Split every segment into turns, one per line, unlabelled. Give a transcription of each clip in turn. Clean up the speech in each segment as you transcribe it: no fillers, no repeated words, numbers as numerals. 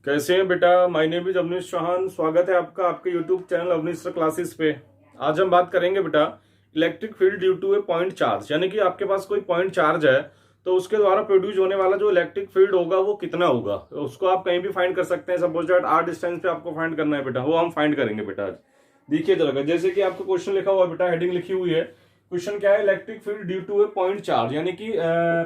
कैसे हैं बेटा। My name is Avnish Chauhan. स्वागत है आपका आपके YouTube channel Avnish sir classes पे। आज हम बात करेंगे बेटा electric field due to a point charge, यानी कि आपके पास कोई पॉइंट चार्ज है तो उसके द्वारा प्रोड्यूस होने वाला जो इलेक्ट्रिक फील्ड होगा वो कितना होगा। तो उसको आप कहीं भी फाइंड कर सकते हैं। सपोज दैट आर डिस्टेंस पे आपको फाइंड करना है बेटा, वो हम फाइंड करेंगे बेटा आज। देखिए जरा, जैसे कि आपको क्वेश्चन लिखा हुआ है बेटा, हेडिंग लिखी हुई है। क्वेश्चन क्या है, electric field due to a point charge, यानी कि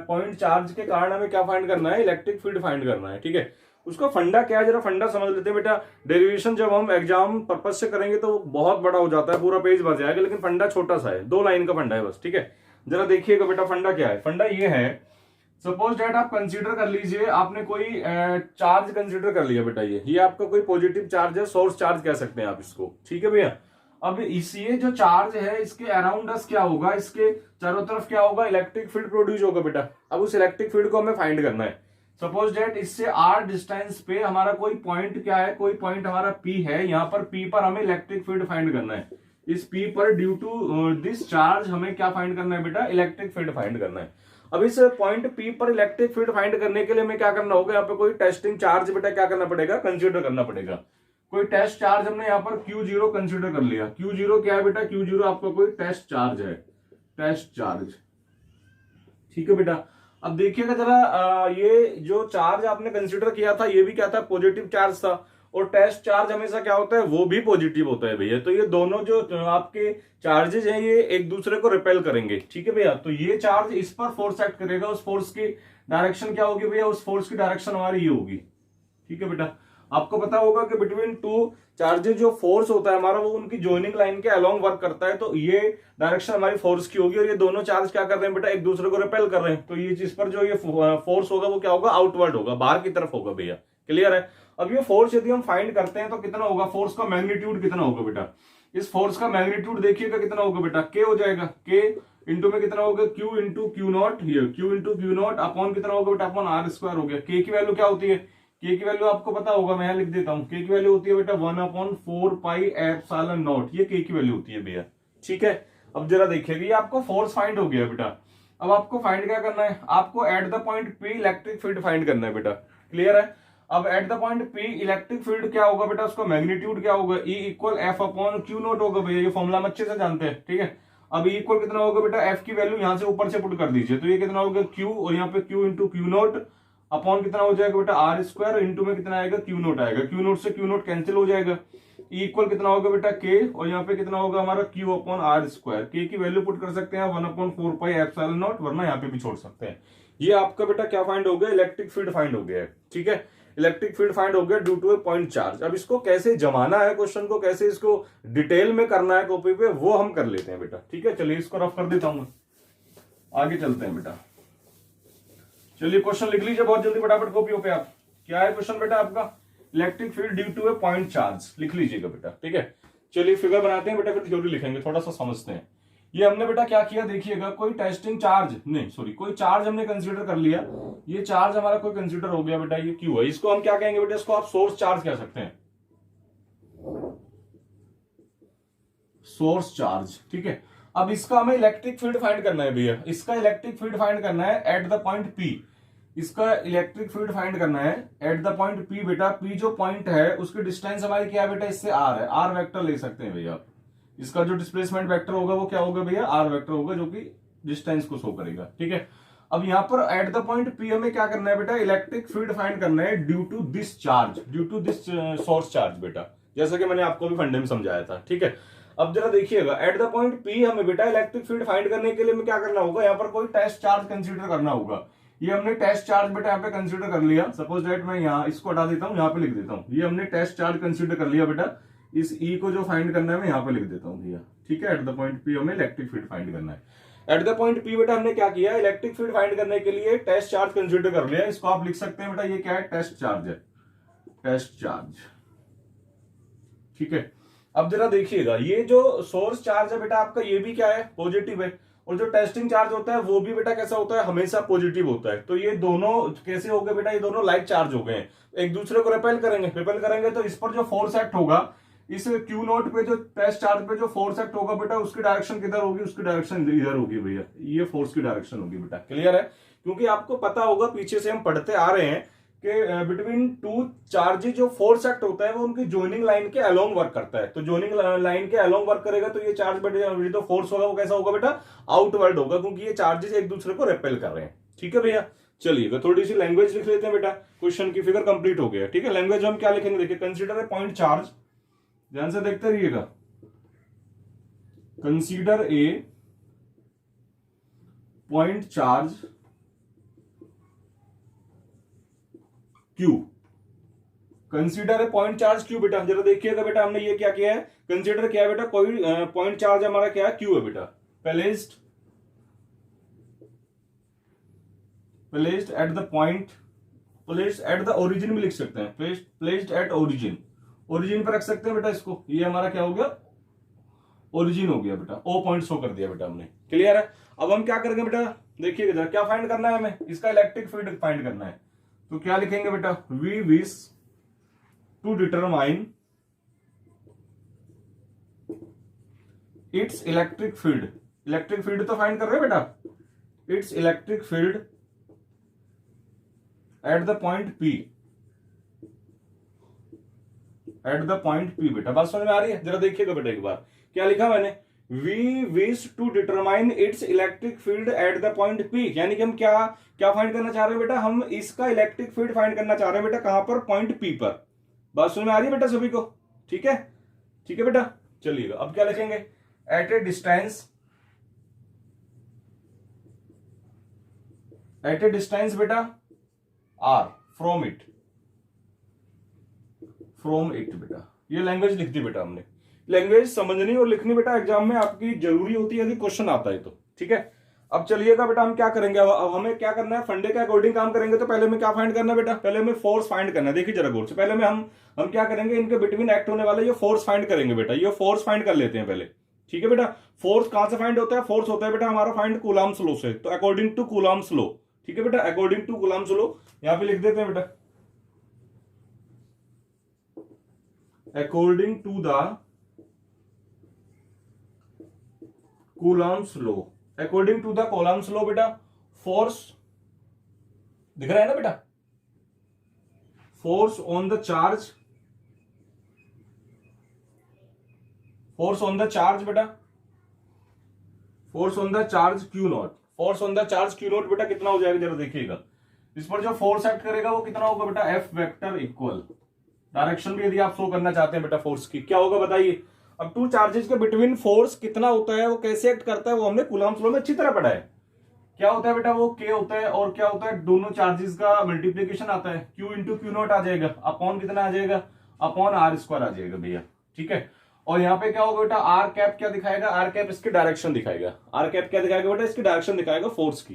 पॉइंट चार्ज के कारण हमें क्या फाइंड करना है, इलेक्ट्रिक फील्ड फाइंड करना है। ठीक है, उसका फंडा क्या है, जरा फंडा समझ लेते हैं बेटा। डेरिवेशन जब हम एग्जाम पर्पज से करेंगे तो बहुत बड़ा हो जाता है, पूरा पेज भर जाएगा, लेकिन फंडा छोटा सा है, 2 लाइन का फंडा है बस। ठीक है, जरा देखिएगा बेटा फंडा क्या है। फंडा ये है, सपोज डेट आप कंसीडर कर लीजिए, आपने कोई चार्ज कंसीडर कर लिया बेटा, ये आपका कोई पॉजिटिव चार्ज है, सोर्स चार्ज कह सकते हैं आप इसको। ठीक है भैया, अब ये जो चार्ज है इसके अराउंड अस क्या होगा, इसके चारों तरफ क्या होगा, इलेक्ट्रिक फील्ड प्रोड्यूस होगा बेटा। अब उस इलेक्ट्रिक फील्ड को हमें फाइंड करना है। सपोज डेट इससे आर डिस्टेंस पे हमारा कोई पॉइंट क्या है, कोई पॉइंट हमारा पी है, यहाँ पर पी पर हमें इलेक्ट्रिक फील्ड फाइंड करना है। इस पी पर ड्यू टू दिस चार्ज हमें क्या फाइंड करना है बेटा, इलेक्ट्रिक फील्ड फाइंड करना है। अब इस पॉइंट पी पर इलेक्ट्रिक फील्ड फाइंड करने के लिए हमें क्या करना होगा, यहाँ पे कोई टेस्टिंग चार्ज बेटा क्या करना पड़ेगा, कंसिडर करना पड़ेगा। कोई टेस्ट चार्ज हमने यहाँ पर Q0 कंसिडर कर लिया। Q0 क्या है बेटा, Q0 आपका कोई टेस्ट चार्ज है, टेस्ट चार्ज। ठीक है बेटा, अब देखिएगा जरा, ये जो चार्ज आपने कंसिडर किया था ये भी क्या था, पॉजिटिव चार्ज था। और टेस्ट चार्ज हमेशा क्या होता है, वो भी पॉजिटिव होता है भैया। तो ये दोनों जो आपके चार्जेस हैं ये एक दूसरे को रिपेल करेंगे। ठीक है भैया, तो ये चार्ज इस पर फोर्स एक्ट करेगा, उस फोर्स की डायरेक्शन क्या होगी भैया, उस फोर्स की डायरेक्शन हमारी ये होगी। ठीक है बेटा, आपको पता होगा कि बिटवीन टू चार्जेस जो फोर्स होता है हमारा, वो उनकी जॉइनिंग लाइन के अलोंग वर्क करता है। तो ये डायरेक्शन हमारी फोर्स की होगी, और ये दोनों चार्ज क्या कर रहे हैं बेटा, एक दूसरे को रिपेल कर रहे हैं। तो ये जिस पर जो ये फोर्स होगा वो क्या होगा, आउटवर्ड होगा, बाहर की तरफ होगा भैया। क्लियर है। अब ये फोर्स यदि हम फाइंड करते हैं तो कितना होगा, फोर्स का मैग्नीट्यूड कितना होगा बेटा। इस फोर्स का मैग्नीट्यूड देखिएगा कितना होगा बेटा, के हो जाएगा, के इंटू में कितना होगा, क्यू इंटू क्यू नॉट, ये Q into Q not upon कितना होगा बेटा, अपॉन आर स्क्वायर हो गया। के की वैल्यू क्या होती है, के की वैल्यू आपको पता होगा, मैं यहां लिख देता हूं। के की वैल्यू होती है बेटा 1/4 पाई एप्सिलॉन नॉट, ये के की वैल्यू होती है भैया। ठीक है, अब जरा देखिएगा, ये आपको फोर्स फाइंड हो गया बेटा। अब आपको फाइंड क्या करना है, आपको eight the point P electric field find करना है बेटा। क्लियर है। अब eight the point P electric field क्या होगा बेटा, उसका मैग्नीट्यूड क्या होगा, E equal F upon Q not होगा भैया। ये फॉर्मुला हम अच्छे से जानते हैं। ठीक है, अब E इक्वल कितना होगा बेटा, एफ की वैल्यू यहां से ऊपर से पुट कर दीजिए, तो ये कितना होगा Q, और यहाँ पे Q into Q not upon कितना हो जाएगा बेटा, आर स्क्वायर इंटू में कितना आएगा, क्यू नोट आएगा। क्यू नोट से क्यू नोट कैंसिल हो जाएगा। E इक्वल कितना होगा बेटा, के, और यहाँ पे कितना होगा हमारा Q अपॉन आर स्क्वायर। के की वैल्यू पुट कर सकते हैं 1/4 पाई एप्सिलॉन नॉट, वरना यहाँ पे भी छोड़ सकते हैं। ये आपका बेटा क्या फाइंड हो गया, इलेक्ट्रिक फील्ड फाइंड हो गया है। ठीक है, इलेक्ट्रिक फील्ड फाइंड हो गया due to a point charge. अब इसको कैसे जमाना है, क्वेश्चन को कैसे इसको डिटेल में करना है कॉपी पे, वो हम कर लेते हैं बेटा। ठीक है, चलिए इसको रफ कर देता हूं, आगे चलते हैं बेटा। चलिए क्वेश्चन लिख लीजिए बहुत जल्दी फटाफट कॉपियों पे आप। क्या है क्वेश्चन बेटा आपका, electric field due to a point charge, लिख लीजिएगा बेटा। ठीक है, चलिए फिगर बनाते हैं बेटा, फिर थ्योरी लिखेंगे, थोड़ा सा समझते हैं। ये हमने बेटा क्या किया, देखिएगा, कोई टेस्टिंग चार्ज नहीं, सॉरी, कोई चार्ज हमने कंसीडर कर लिया। ये चार्ज हमारा कोई कंसीडर हो गया बेटा, ये क्यू है। इसको हम क्या कहेंगे बेटा, इसको आप सोर्स चार्ज कह सकते हैं, सोर्स चार्ज। ठीक है, अब इसका हमें इलेक्ट्रिक फील्ड फाइंड करना है भैया। इसका इलेक्ट्रिक फील्ड फाइंड करना है एट द पॉइंट पी। इसका इलेक्ट्रिक फील्ड फाइंड करना है एट द पॉइंट पी बेटा। पी जो पॉइंट है उसकी डिस्टेंस हमारी क्या है बेटा, इससे आर है। आर वेक्टर ले सकते हैं भैया। इसका जो डिस्प्लेसमेंट वेक्टर होगा वो क्या होगा भैया, आर वेक्टर होगा, जो कि डिस्टेंस को शो करेगा। ठीक है, अब यहां पर एट द पॉइंट पी हमें क्या करना है बेटा, इलेक्ट्रिक फील्ड फाइंड करना है due to this charge, due to this source charge बेटा, जैसा कि मैंने आपको भी फंडे में समझाया था। ठीक है, अब जरा देखिएगा, एट द पॉइंट पी हमें बेटा इलेक्ट्रिक फील्ड फाइंड करने के लिए हमें क्या करना होगा, यहाँ पर कोई टेस्ट चार्ज कंसीडर करना होगा। ये हमने टेस्ट चार्ज बेटा यहाँ पे कंसीडर कर लिया। सपोज दैट मैं यहाँ इसको हटा देता हूँ, यहाँ पे लिख देता हूँ, ये हमने टेस्ट चार्ज कंसीडर कर लिया बेटा। इस E को जो फाइंड करना है मैं यहाँ पे लिख देता हूँ भैया। ठीक है, एट द पॉइंट पी हमें इलेक्ट्रिक फील्ड फाइंड करना है। एट द पॉइंट पी बेटा हमने क्या किया, इलेक्ट्रिक फील्ड फाइंड करने के लिए टेस्ट चार्ज कंसीडर कर लिया। इसको आप लिख सकते हैं बेटा, ये क्या है, टेस्ट चार्ज है, टेस्ट चार्ज। ठीक है, अब जरा देखिएगा, ये जो सोर्स चार्ज है बेटा आपका, ये भी क्या है, पॉजिटिव है। और जो टेस्टिंग चार्ज होता है वो भी बेटा कैसा होता है, हमेशा पॉजिटिव होता है। तो ये दोनों कैसे हो गए बेटा, ये दोनों लाइक चार्ज हो गए हैं, एक दूसरे को रिपेल करेंगे। रिपेल करेंगे तो इस पर जो फोर्स एक्ट होगा, इस क्यू नोट पे जो टेस्ट चार्ज पे जो फोर्स एक्ट होगा बेटा, उसकी डायरेक्शन किधर होगी, उसकी डायरेक्शन इधर होगी भैया। ये फोर्स की डायरेक्शन होगी बेटा। क्लियर है, क्योंकि आपको पता होगा, पीछे से हम पढ़ते आ रहे हैं कि बिटवीन टू चार्जेस जो फोर्स एक्ट होता है वो उनकी जॉइनिंग लाइन के अलोंग वर्क करता है। तो जॉइनिंग लाइन के अलोंग वर्क करेगा तो ये चार्ज बेटा जो फोर्स होगा वो कैसा होगा बेटा, आउटवर्ड होगा, क्योंकि ये चार्जेस एक दूसरे को रिपेल कर रहे हैं। ठीक है भैया, चलिएगा थोड़ी सी लैंग्वेज लिख लेते हैं बेटा, क्वेश्चन की फिगर कंप्लीट हो गया। ठीक है, लैंग्वेज हम क्या लिखेंगे, देखिए कंसीडर ए पॉइंट चार्ज, ध्यान से देखते रहिएगा, consider a point charge Q, consider a point charge Q. बेटा जरा देखिएगा बेटा, हमने ये क्या किया है, कंसीडर किया है बेटा, कोई पॉइंट चार्ज हमारा क्या है, क्यू है बेटा, placed at the point, placed at the origin भी लिख सकते हैं, प्लेस्ड एट ओरिजिन, ओरिजिन पर रख सकते हैं बेटा इसको। ये हमारा क्या हो गया, ओरिजिन हो गया बेटा, ओ पॉइंट शो कर दिया बेटा हमने। क्लियर है। अब हम क्या करेंगे बेटा, देखिएगा जरा, क्या फाइंड करना है हमें, इसका इलेक्ट्रिक फील्ड फाइंड करना है। तो क्या लिखेंगे बेटा, we wish to determine its electric field, electric field तो फाइंड कर रहे हैं बेटा, its electric field at the point P, at the point P. बेटा बात समझ में आ रही है, जरा देखिएगा बेटा एक बार, क्या लिखा मैंने, we wish to determine its electric field at the point P, यानी कि हम क्या फाइंड करना चाह रहे हैं बेटा, हम इसका इलेक्ट्रिक फील्ड फाइंड करना चाह रहे हैं बेटा, कहां पर, पॉइंट पी पर। बात समझ में आ रही है बेटा सभी को, ठीक है, ठीक है बेटा। चलिएगा अब क्या लिखेंगे, एट ए डिस्टेंस बेटा आर फ्रॉम इट बेटा, ये लैंग्वेज लिख दी बेटा हमने। लैंग्वेज समझनी और लिखनी बेटा एग्जाम में आपकी जरूरी होती है यदि क्वेश्चन आता है तो। ठीक है, अब चलिएगा बेटा हम क्या करेंगे, अब हमें क्या करना है, फंडे के अकॉर्डिंग काम करेंगे। तो पहले हमें क्या फाइंड करना है बेटा, पहले हमें फोर्स फाइंड करना है। देखिए जरा गौर से, पहले में हम क्या करेंगे, इनके बिटवीन एक्ट होने वाले ये फोर्स फाइंड करेंगे बेटा, ये फोर्स फाइंड कर लेते हैं पहले। ठीक है बेटा, फोर्स कहां से फाइंड होता है, फोर्स होता है बेटा हमारा फाइंड कूलम्ब्स लॉ से, तो अकॉर्डिंग टू कूलम्ब्स लॉ। ठीक है बेटा, अकॉर्डिंग टू कूलम्ब्स लॉ, यहां पे लिख देते हैं बेटा, according to the Coulomb's law, according to the Coulomb's law बेटा, फोर्स दिख रहा है ना बेटा, force on the charge, force on the charge बेटा, force on the charge Q naught, force on the charge Q naught बेटा कितना हो जाएगा, जरा देखिएगा, इस पर जो फोर्स एक्ट करेगा वो कितना होगा बेटा, एफ वेक्टर इक्वल, डायरेक्शन भी यदि आप शो करना चाहते हैं बेटा फोर्स की, क्या होगा बताइए। अब टू चार्जेस के बिटवीन फोर्स कितना होता है, वो कैसे एक्ट करता है, वो हमने कूलम्ब्स लॉ में अच्छी तरह पढ़ा है। क्या होता है बेटा, वो के होता है, और क्या होता है, दोनों चार्जेस का मल्टीप्लीकेशन आता है, क्यू इंटू क्यू नॉट आ जाएगा, अपॉन कितना आ जाएगा, अपॉन आर स्क्वायर आ जाएगा भैया। ठीक है, और यहाँ पे क्या होगा बेटा, आर कैप क्या दिखाएगा, आर कैप इसकी डायरेक्शन दिखाएगा, आर कैप क्या दिखाएगा बेटा, इसकी डायरेक्शन दिखाएगा फोर्स की।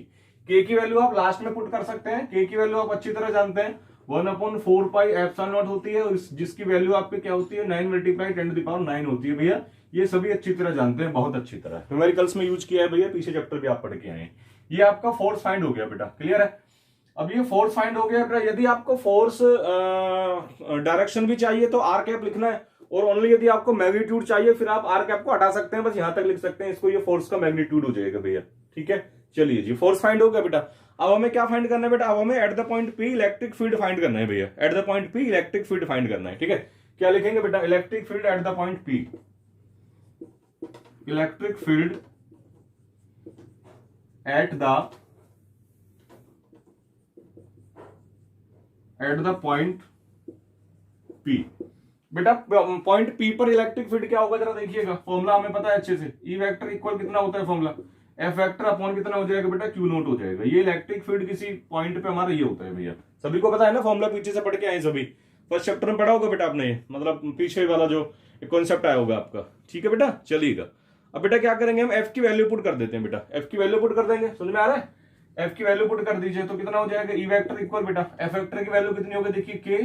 के की वैल्यू आप लास्ट में पुट कर सकते हैं, के की वैल्यू आप अच्छी तरह जानते हैं, 1/4 पाई एप्सिलॉन नॉट होती है, और जिसकी वैल्यू आपकी क्या होती है, 9 × 10⁹ होती है भैया। ये सभी अच्छी तरह जानते हैं, बहुत अच्छी तरह, न्यूमेरिकल्स में यूज किया है भैया, पीछे चैप्टर भी आप पढ़ के आए हैं। ये आपका फोर्स फाइंड हो गया बेटा, क्लियर है। अब ये फोर्स फाइंड हो गया बेटा, यदि आपको फोर्स डायरेक्शन भी चाहिए तो आर कैप लिखना है, और ओनली यदि आपको मैग्नीट्यूड चाहिए फिर आप आर कैप को हटा सकते हैं, बस यहां तक लिख सकते हैं इसको, ये फोर्स का मैग्नीट्यूड हो जाएगा भैया। ठीक है, चलिए जी, फोर्स फाइंड हो गया बेटा। अब हमें क्या फाइंड करना है बेटा, अब हमें eight the point P electric field find करना है भैया, eight the point P electric field find करना है। ठीक है, क्या लिखेंगे बेटा, electric field at the point P, electric field at the point P. बेटा पॉइंट पी पर इलेक्ट्रिक फील्ड क्या होगा, जरा देखिएगा, फॉर्मूला हमें पता है अच्छे से, ई वेक्टर इक्वल कितना होता है फॉर्मूला, एफ वेक्टर अपॉन कितना हो जाएगा बेटा, क्यू नॉट हो जाएगा। ये इलेक्ट्रिक फील्ड किसी पॉइंट पे हमारा ये होता है भैया, सभी को पता है ना, फॉर्मूला पीछे से पढ़ के आए सभी, फर्स्ट चैप्टर में पढ़ा होगा बेटा आपने, ये मतलब पीछे वाला जो कॉन्सेप्ट आया होगा आपका। ठीक है बेटा, चलिएगा अब बेटा क्या करेंगे, हम एफ की वैल्यू पुट कर देते हैं बेटा, एफ की वैल्यू पुट कर देंगे, समझ में आ रहा है, एफ की वैल्यू पुट कर दीजिए तो कितना हो जाएगा, ई वेक्टर इक्वल बेटा एफ वेक्टर की वैल्यू कितनी होगी, देखिए के,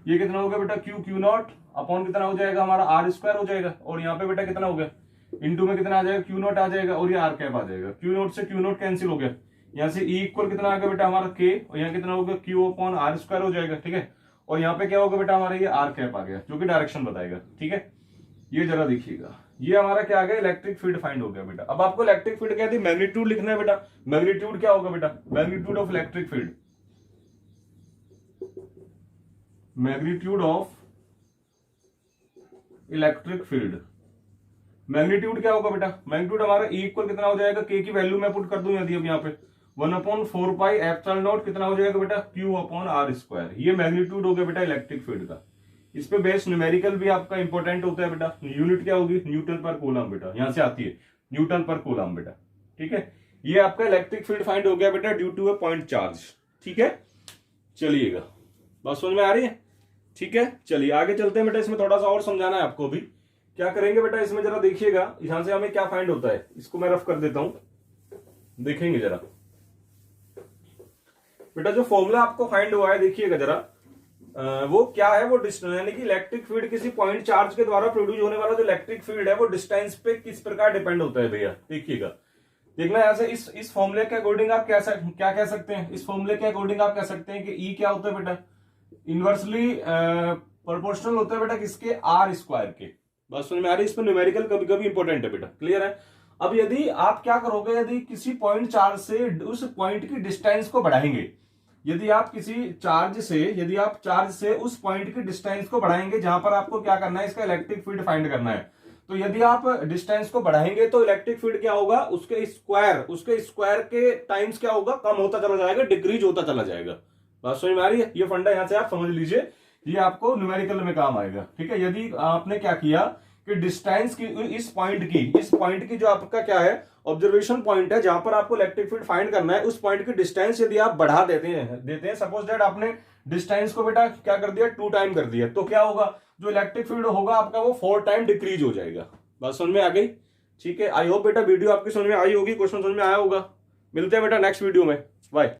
ये कितना होगा बेटा, क्यू क्यू नॉट अपॉन कितना हो जाएगा हमारा आर स्क्वायर हो जाएगा, और यहाँ पे बेटा कितना हो गया, इंटू में कितना आ जाएगा, क्यू नॉट आ जाएगा, और ये आर कैप आ जाएगा, क्यू नॉट से क्यू नॉट कैंसिल हो गया, यहाँ से ई इक्वल कितना आ गया बेटा हमारा के, और यहाँ कितना होगा, क्यू अपॉन आर स्क्वायर हो जाएगा। ठीक है, और यहाँ पे क्या होगा बेटा हमारा ये आर कैप आ गया, जो कि डायरेक्शन बताएगा। ठीक है, ये जरा देखिएगा, ये हमारा क्या आ गया, इलेक्ट्रिक फील्ड फाइंड हो गया बेटा। अब आपको इलेक्ट्रिक फील्ड क्या थी, मैग्नीट्यूड लिखना है बेटा, मैग्नीट्यूड क्या होगा बेटा, magnitude of electric field, magnitude of electric field. Magnitude क्या होगा बेटा, मैग्नीट्यूड हमारा E इक्वल कितना हो जाएगा, के की वैल्यू मैं पुट कर दूं यदि अब यहाँ पे 1/4πε0 कितना हो जाएगा बेटा, Q/r²। ये मैग्नीट्यूड हो गया बेटा इलेक्ट्रिक फील्ड का। इस पे बेस्ड न्यूमेरिकल भी आपका इंपॉर्टेंट होता है बेटा। यूनिट क्या होगी, न्यूटन पर कूलम बेटा, यहां से आती है न्यूटन पर कूलम बेटा। ठीक है, ये आपका इलेक्ट्रिक फील्ड फाइंड हो गया बेटा due to a point charge. ठीक है, चलिएगा, बात समझ में आ रही है। ठीक है, चलिए आगे चलते हैं बेटा। इसमें थोड़ा सा और समझाना है आपको भी। क्या करेंगे बेटा, इसमें जरा देखिएगा, यहां से हमें क्या फाइंड होता है, इसको मैं रफ कर देता हूं, देखेंगे जरा बेटा। जो फॉर्मूला आपको फाइंड हुआ है देखिएगा जरा, वो क्या है, वो यानी कि इलेक्ट्रिक फील्ड किसी पॉइंट चार्ज के द्वारा प्रोड्यूस होने वाला जो इलेक्ट्रिक फील्ड है वो डिस्टेंस पे किस प्रकार डिपेंड होता है भैया। देखिएगा, देखना यहां से इस फॉर्मूले के अकॉर्डिंग आप क्या कह सकते हैं, इस फॉर्मूले के अकॉर्डिंग आप कह सकते हैं कि E क्या होता है बेटा, इनवर्सली प्रोपोर्शनल होता है बेटा किसके, R² के। बस समझ में आ रही है। इसमें न्यूमेरिकल कभी कभी इंपॉर्टेंट है बेटा, क्लियर है। अब यदि आप क्या करोगे, यदि किसी पॉइंट चार्ज से उस पॉइंट की डिस्टेंस को बढ़ाएंगे, यदि आप चार्ज से उस पॉइंट की डिस्टेंस को बढ़ाएंगे जहां पर आपको क्या करना है, इसका इलेक्ट्रिक फील्ड फाइंड करना है। तो यदि आप डिस्टेंस को बढ़ाएंगे तो इलेक्ट्रिक फील्ड क्या होगा, उसके स्क्वायर के टाइम्स क्या होगा, कम होता चला जाएगा, डिक्रीज होता चला जाएगा। बात समझ में आ रही है। ये फंडा यहां से आप समझ लीजिए, ये आपको न्यूमेरिकल में काम आएगा। ठीक है, यदि आपने क्या किया कि डिस्टेंस की इस पॉइंट की जो आपका क्या है ऑब्जर्वेशन पॉइंट है जहां पर आपको इलेक्ट्रिक फील्ड फाइंड करना है, उस पॉइंट की डिस्टेंस यदि आप बढ़ा देते हैं सपोज दैट आपने डिस्टेंस को बेटा क्या कर दिया, 2 टाइम कर दिया, तो क्या होगा, जो इलेक्ट्रिक फील्ड होगा आपका वो 4 टाइम डिक्रीज हो जाएगा। बात समझ में आ गई। ठीक है, आई होप बेटा वीडियो आपकी समझ में आई होगी, क्वेश्चन समझ में आया होगा। मिलते हैं बेटा नेक्स्ट वीडियो में, बाय।